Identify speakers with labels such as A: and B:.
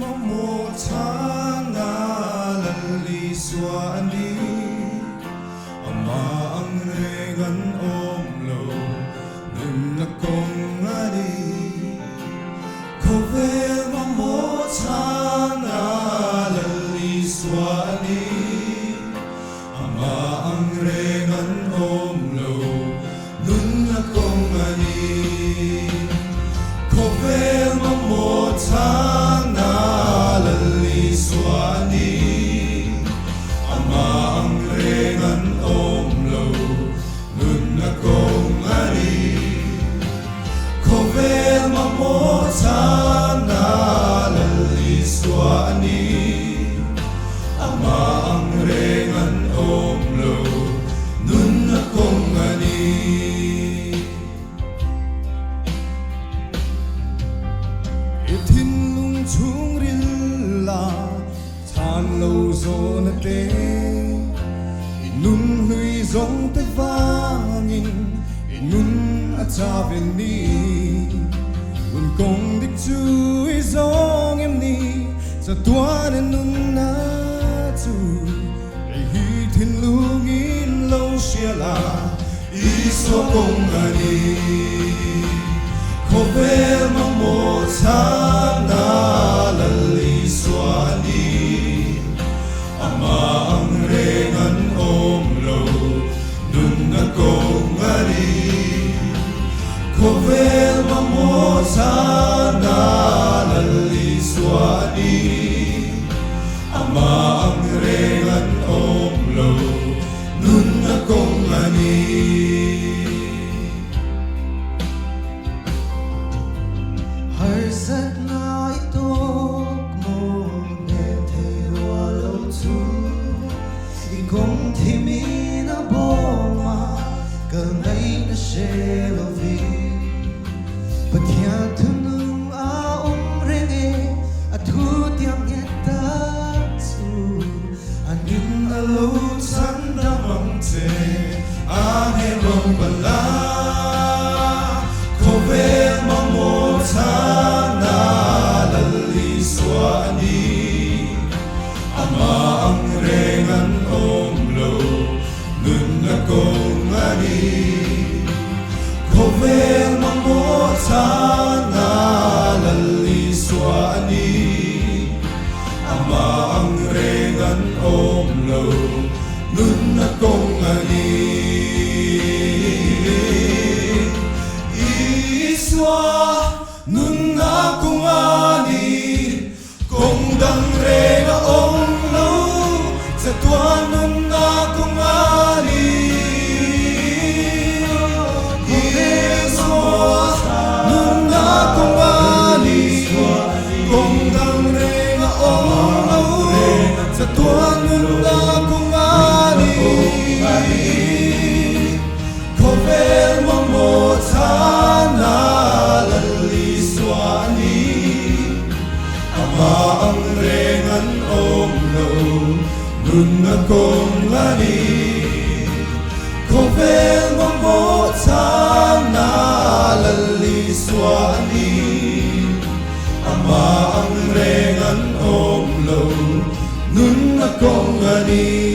A: Mamawh Chhanna Isua Ama ang rengan omlo nun akong ani Khawvel Mamawh Chhanna Isua Ama ang rengan omlo nun akong ani Khawvel Mamawh Chhanna Isua Ama ang rengan omlo nun akong ani Khawvel Mamawh Chhanna Isua Ama ang rengan omlo nun akong ani Itin lung chung rilla Than lâu zo na te Inun hui zong te vangin Inun a cha ven ni Nun kong dik chu i zong em ni Sa tuan en nun na tu Ai hi thiên lung in lâu xia la Isua kong ani Khawvel Mamawh Chhanna Isua Ama ang rengan omlo nun akong ani Khawvel Mamawh Chhanna Isua Ama ang rengan omlo nun akong ani
B: Har sat na itok mo Kung thimi na boma Kalay na shelovi Pathianni a umrenge At hutyang etatsu
A: Anin alo tanda mamte Ane mong bala Khawvel Mamawh Chhanna Isua Ama ang rengan omlo nun akong ani Khawvel Mamawh Chhanna Isua Ama ang rengan omlo nun akong ani Isua nun akong ani kung dang renga omlo sa tuan nun akong ani Isua nun akong ani kung dang renga omlo sa tuan nun akong ani Khawvel Mamawh Chhanna Isua Ama ang rengan omlo nun akong ani Khawvel Mamawh Chhanna Isua Ama ang rengan omlo nun akong ani